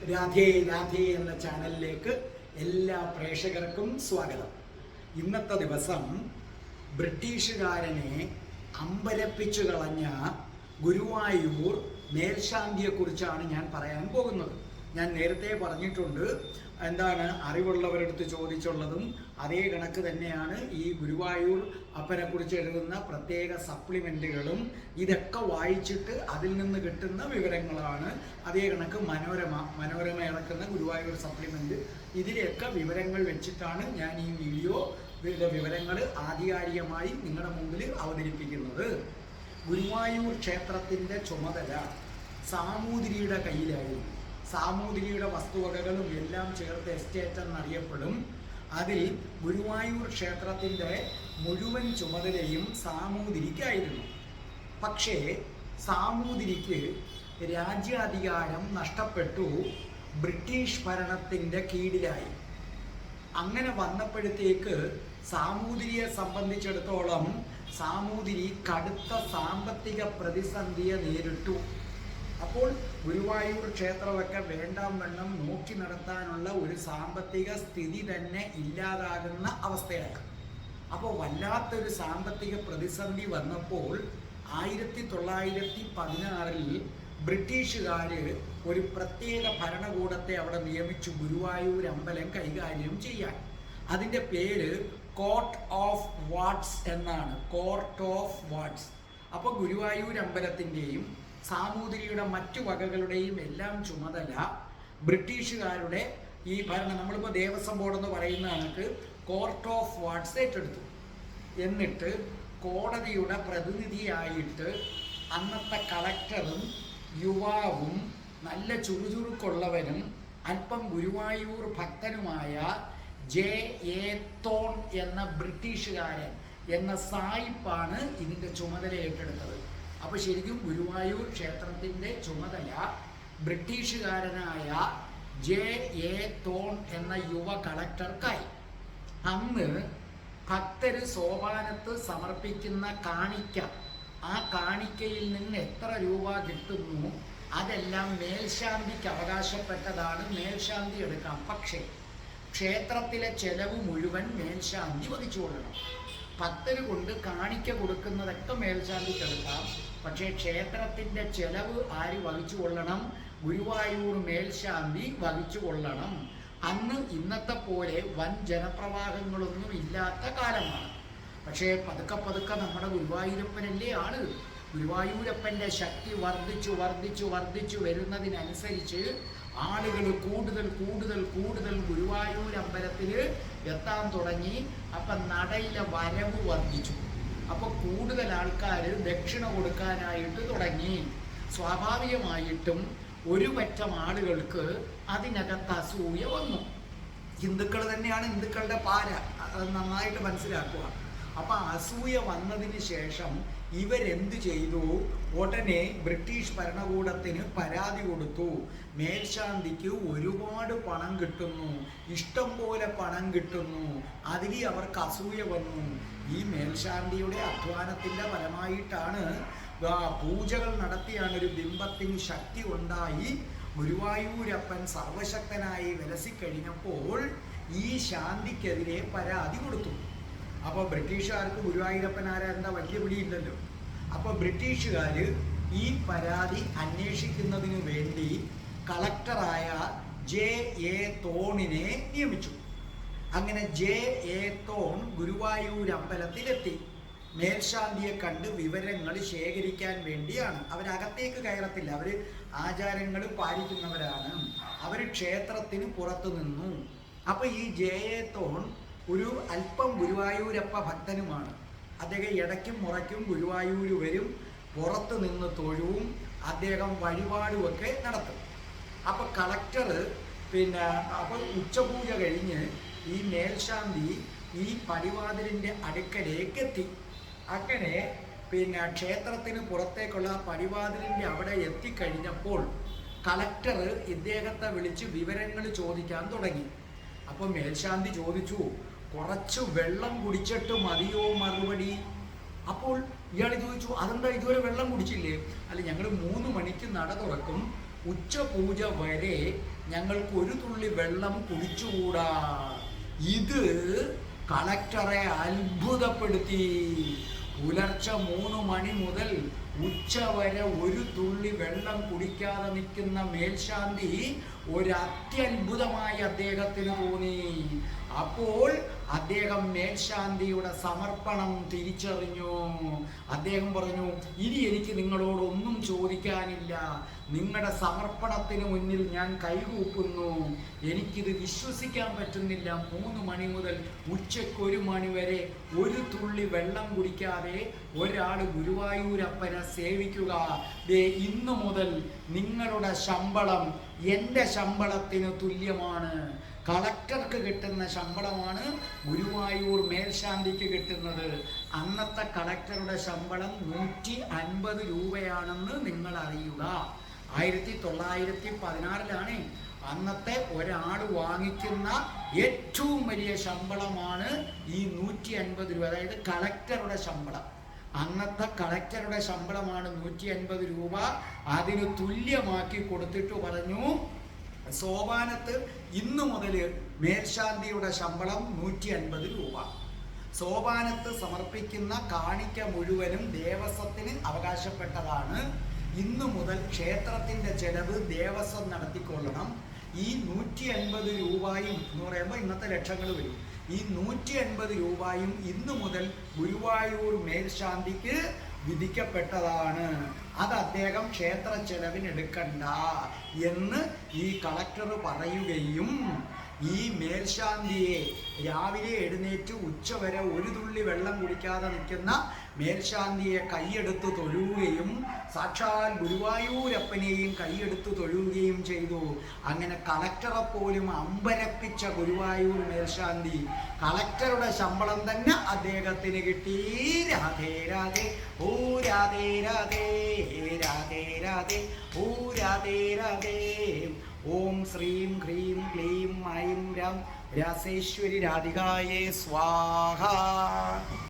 രാധേ രാധേ എന്ന ചാനലിലേക്ക് എല്ലാ പ്രേക്ഷകർക്കും സ്വാഗതം. ഇന്നത്തെ ദിവസം ബ്രിട്ടീഷുകാരനെ അമ്പരപ്പിച്ചു കളഞ്ഞ ഗുരുവായൂർ മേൽശാന്തിയെക്കുറിച്ചാണ് ഞാൻ പറയാൻ പോകുന്നത്. ഞാൻ നേരത്തെ പറഞ്ഞിട്ടുണ്ട്, എന്താണ് അറിവുള്ളവരെടുത്ത് ചോദിച്ചുള്ളതും അതേ കണക്ക് തന്നെയാണ് ഈ ഗുരുവായൂർ അപ്പനെക്കുറിച്ച് എഴുതുന്ന പ്രത്യേക സപ്ലിമെൻറ്റുകളും. ഇതൊക്കെ വായിച്ചിട്ട് അതിൽ നിന്ന് കിട്ടുന്ന വിവരങ്ങളാണ്. അതേ കണക്ക് മനോരമ ഇറക്കുന്ന ഗുരുവായൂർ സപ്ലിമെൻറ്റ്, ഇതിലെയൊക്കെ വിവരങ്ങൾ വെച്ചിട്ടാണ് ഞാൻ ഈ വിവരങ്ങൾ ആധികാരികമായി നിങ്ങളുടെ മുമ്പിൽ അവതരിപ്പിക്കുന്നത്. ഗുരുവായൂർ ക്ഷേത്രത്തിൻ്റെ ചുമതല സാമൂതിരിയുടെ കയ്യിലായിരുന്നു. സാമൂതിരിയുടെ വസ്തുവകകളും എല്ലാം ചേർത്ത് എസ്റ്റേറ്റ് എന്നറിയപ്പെടും. അതിൽ ഗുരുവായൂർ ക്ഷേത്രത്തിൻ്റെ മുഴുവൻ ചുമതലയും സാമൂതിരിക്കായിരുന്നു. പക്ഷേ സാമൂതിരിക്ക് രാജ്യാധികാരം നഷ്ടപ്പെട്ടു, ബ്രിട്ടീഷ് ഭരണത്തിൻ്റെ കീഴിലായി. അങ്ങനെ വന്നപ്പോഴത്തേക്ക് സാമൂതിരിയെ സംബന്ധിച്ചിടത്തോളം സാമൂതിരി കടുത്ത സാമ്പത്തിക പ്രതിസന്ധിയെ നേരിട്ടു. അപ്പോൾ ഗുരുവായൂർ ക്ഷേത്രമൊക്കെ വേണ്ടാം വണ്ണം നോക്കി നടത്താനുള്ള ഒരു സാമ്പത്തിക സ്ഥിതി തന്നെ ഇല്ലാതാകുന്ന അവസ്ഥയായി. അപ്പോൾ വല്ലാത്തൊരു സാമ്പത്തിക പ്രതിസന്ധി വന്നപ്പോൾ 1916 ബ്രിട്ടീഷുകാർ ഒരു പ്രത്യേക ഭരണകൂടത്തെ അവിടെ നിയമിച്ചു ഗുരുവായൂർ അമ്പലം കൈകാര്യം ചെയ്യാൻ. അതിൻ്റെ പേര് കോർട്ട് ഓഫ് വാർഡ്സ് എന്നാണ്. Court of wards. അപ്പോൾ ഗുരുവായൂർ അമ്പലത്തിൻ്റെയും സാമൂതിരിയുടെ മറ്റു വകകളുടെയും എല്ലാം ചുമതല ബ്രിട്ടീഷുകാരുടെ ഈ ഭരണം, നമ്മളിപ്പോൾ ദേവസ്വം ബോർഡ് എന്ന് പറയുന്ന കണക്ക് കോർട്ട് ഓഫ് വാർഡ്സ് ഏറ്റെടുത്തു. എന്നിട്ട് കോടതിയുടെ പ്രതിനിധിയായിട്ട് അന്നത്തെ കളക്ടറും യുവാവും നല്ല ചുറുചുറുക്കുള്ളവനും അല്പം ഗുരുവായൂർ ഭക്തനുമായ J.A. തോൺ എന്ന ബ്രിട്ടീഷുകാരൻ എന്ന സായിപ്പാണ് ഇതിൻ്റെ ചുമതല ഏറ്റെടുത്തത്. അപ്പോൾ ശരിക്കും ഗുരുവായൂർ ക്ഷേത്രത്തിൻ്റെ ചുമതല ബ്രിട്ടീഷുകാരനായ J.A. തോൺ എന്ന യുവ കളക്ടർക്കായി. അന്ന് ഭക്തര് സോപാനത്ത് സമർപ്പിക്കുന്ന കാണിക്ക, ആ കാണിക്കയിൽ നിന്ന് എത്ര രൂപ കിട്ടുന്നു അതെല്ലാം മേൽശാന്തിക്ക് അവകാശപ്പെട്ടതാണ്. മേൽശാന്തി എടുക്കാം. പക്ഷേ ക്ഷേത്രത്തിലെ ചെലവ് മുഴുവൻ മേൽശാന്തി വഹിച്ചുകൊള്ളണം. ഭക്തര് കൊണ്ട് കാണിക്ക കൊടുക്കുന്നതൊക്കെ മേൽശാന്തിക്ക് എടുക്കാം. പക്ഷേ ക്ഷേത്രത്തിൻ്റെ ചെലവ് ആര് വഹിച്ചു കൊള്ളണം? ഗുരുവായൂർ മേൽശാന്തി വഹിച്ചു കൊള്ളണം. അന്ന് ഇന്നത്തെ പോലെ വൻ ജനപ്രവാഹങ്ങളൊന്നും ഇല്ലാത്ത കാലമാണ്. പക്ഷേ പതുക്കെ പതുക്കെ നമ്മുടെ ഗുരുവായൂരപ്പനല്ലേ ആണ്. ഗുരുവായൂരപ്പൻ്റെ ശക്തി വർദ്ധിച്ചു വർദ്ധിച്ചു വർദ്ധിച്ചു വരുന്നതിനനുസരിച്ച് ആളുകൾ കൂടുതൽ കൂടുതൽ കൂടുതൽ ഗുരുവായൂർ അമ്പലത്തിൽ എത്താൻ തുടങ്ങി. അപ്പം നടയിലെ വരവ് വർദ്ധിച്ചു. അപ്പോൾ കൂടുതൽ ആൾക്കാർ ദക്ഷിണ കൊടുക്കാനായിട്ട് തുടങ്ങി. സ്വാഭാവികമായിട്ടും ഒരു പറ്റം ആളുകൾക്ക് അതിനകത്ത് അസൂയ വന്നു. ഹിന്ദുക്കൾ തന്നെയാണ്, ഹിന്ദുക്കളുടെ പാര, അത് നന്നായിട്ട് മനസ്സിലാക്കുക. അപ്പം അസൂയ വന്നതിന് ശേഷം ഇവരെന്ത് ചെയ്തു? ഉടനെ ബ്രിട്ടീഷ് ഭരണകൂടത്തിന് പരാതി കൊടുത്തു. മേൽശാന്തിക്ക് ഒരുപാട് പണം കിട്ടുന്നു, ഇഷ്ടം പോലെ പണം കിട്ടുന്നു. അതിൽ അവർക്ക് അസൂയ വന്നു. ഈ മേൽശാന്തിയുടെ അധ്വാനത്തിൻ്റെ ഫലമായിട്ടാണ് പൂജകൾ നടത്തിയാണ് ഒരു ബിംബത്തിന് ശക്തി ഉണ്ടായി. ഗുരുവായൂരപ്പൻ സർവശക്തനായി വിലസിക്കഴിഞ്ഞപ്പോൾ ഈ ശാന്തിക്കെതിരെ പരാതി കൊടുത്തു. അപ്പോൾ ബ്രിട്ടീഷുകാർക്ക് ഗുരുവായൂരപ്പൻ എന്താ വലിയ പിടിയില്ലല്ലോ. അപ്പോൾ ബ്രിട്ടീഷുകാർ ഈ പരാതി അന്വേഷിക്കുന്നതിന് വേണ്ടി കളക്ടറായ J.A. തോണിനെ നിയമിച്ചു. അങ്ങനെ J.A. തോൺ ഗുരുവായൂർ അമ്പലത്തിലെത്തി. മേൽശാന്തിയെ കണ്ട് വിവരങ്ങൾ ശേഖരിക്കാൻ വേണ്ടിയാണ്. അവരകത്തേക്ക് കയറത്തില്ല, അവർ ആചാരങ്ങൾ പാലിക്കുന്നവരാണ്. അവർ ക്ഷേത്രത്തിന് പുറത്തു നിന്നു. അപ്പോൾ ഈ J.A. തോൺ ഒരു അല്പം ഗുരുവായൂരപ്പ ഭക്തനുമാണ്. അദ്ദേഹം ഇടയ്ക്കും മുറയ്ക്കും ഗുരുവായൂർ വരും, പുറത്ത് നിന്ന് തൊഴുവും, അദ്ദേഹം വഴിപാടുമൊക്കെ നടത്തും. അപ്പോൾ കളക്ടർ അപ്പോൾ ഉച്ചപൂജ കഴിഞ്ഞ് ഈ മേൽശാന്തി ഈ പടിവാതിലിൻ്റെ അടുക്കലേക്ക് എത്തി. അങ്ങനെ ക്ഷേത്രത്തിന് പുറത്തേക്കുള്ള പടിവാതിലിൻ്റെ അവിടെ എത്തിക്കഴിഞ്ഞപ്പോൾ കളക്ടർ ഇദ്ദേഹത്തെ വിളിച്ച് വിവരങ്ങൾ ചോദിക്കാൻ തുടങ്ങി. അപ്പോൾ മേൽശാന്തി ചോദിച്ചു, കുറച്ച് വെള്ളം കുടിച്ചിട്ട് മതിയോ മറുപടി? അപ്പോൾ ഇയാൾ ചോദിച്ചു, അതെന്താ ഇതുവരെ വെള്ളം കുടിച്ചില്ലേ? അല്ല, ഞങ്ങൾ 3 മണിക്ക് നട തുറക്കും, ഉച്ചപൂജ വരെ ഞങ്ങൾക്ക് ഒരു തുള്ളി വെള്ളം കുടിച്ചുകൂടാ. ഇത് കളക്ടറെ അത്ഭുതപ്പെടുത്തി. പുലർച്ചെ 3 മണി മുതൽ ഉച്ച വരെ ഒരു തുള്ളി വെള്ളം കുടിക്കാതെ നിൽക്കുന്ന മേൽശാന്തി ഒരു അത്യത്ഭുതമായി അദ്ദേഹത്തിന് തോന്നി. അപ്പോൾ അദ്ദേഹം മേൽശാന്തിയുടെ സമർപ്പണം തിരിച്ചറിഞ്ഞു. അദ്ദേഹം പറഞ്ഞു, ഇനി എനിക്ക് നിങ്ങളോട് ഒന്നും ചോദിക്കാനില്ല. നിങ്ങളുടെ സമർപ്പണത്തിന് മുന്നിൽ ഞാൻ കൈകൂപ്പുന്നു. എനിക്കിത് വിശ്വസിക്കാൻ പറ്റുന്നില്ല. 3 മണി മുതൽ ഉച്ചയ്ക്ക് 1 മണി വരെ ഒരു തുള്ളി വെള്ളം കുടിക്കാതെ ഒരാൾ ഗുരുവായൂരപ്പനെ സേവിക്കുക. ഇന്നു മുതൽ നിങ്ങളുടെ ശമ്പളം എൻ്റെ ശമ്പളത്തിന് തുല്യമാണ്. കളക്ടർക്ക് കിട്ടുന്ന ശമ്പളമാണ് ഗുരുവായൂർ മേൽശാന്തിക്ക് കിട്ടുന്നത്. അന്നത്തെ കളക്ടറുടെ ശമ്പളം 150 രൂപയാണെന്ന് നിങ്ങൾ അറിയുക. 1916 അന്നത്തെ ഒരാൾ വാങ്ങിക്കുന്ന ഏറ്റവും വലിയ ശമ്പളമാണ് ഈ 150 രൂപ. അതായത് കളക്ടറുടെ ശമ്പളം. അന്നത്തെ കളക്ടറുടെ ശമ്പളമാണ് 150 രൂപ. അതിന് തുല്യമാക്കി കൊടുത്തിട്ട് പറഞ്ഞു, സോപാനത്ത് ഇന്നു മുതൽ മേൽശാന്തിയുടെ ശമ്പളം 150 രൂപ. സോപാനത്ത് സമർപ്പിക്കുന്ന കാണിക്ക മുഴുവനും ദേവസ്വത്തിന് അവകാശപ്പെട്ടതാണ്. ഇന്നു മുതൽ ക്ഷേത്രത്തിൻ്റെ ചെലവ് ദേവസ്വം നടത്തിക്കൊള്ളണം. ഈ 150 രൂപയും എന്ന് പറയുമ്പോൾ ഇന്നത്തെ ലക്ഷങ്ങൾ വരും. ഈ 150 രൂപയും ഇന്നു മുതൽ ഗുരുവായൂർ മേൽശാന്തിക്ക് വിധിക്കപ്പെട്ടതാണ്. അത് അദ്ദേഹം ക്ഷേത്ര ചെലവിനെടുക്കണ്ട എന്ന് ഈ കളക്ടർ പറയുകയും ഈ മേൽശാന്തിയെ രാവിലെ എഴുന്നേറ്റ് ഉച്ചവരെ ഒരു തുള്ളി വെള്ളം കുടിക്കാതെ നിൽക്കുന്ന മേൽശാന്തിയെ കൈയെടുത്ത് തൊഴുകയും സാക്ഷാൽ ഗുരുവായൂരപ്പനെയും കൈയെടുത്ത് തൊഴുകയും ചെയ്തു. അങ്ങനെ കളക്ടറെ പോലും അമ്പരപ്പിച്ച ഗുരുവായൂർ മേൽശാന്തി കളക്ടറുടെ ശമ്പളം തന്നെ അദ്ദേഹത്തിന് കിട്ടി. രാധേ രാധേ ഓ രാധേ രാധേ രാധേ രാധേ ഓ രാധേ രാധേ. ഓം ശ്രീം ഹ്രീം ക്ലീം ഐം രം രാസേശ്വരി രാധികായേ സ്വാഹ.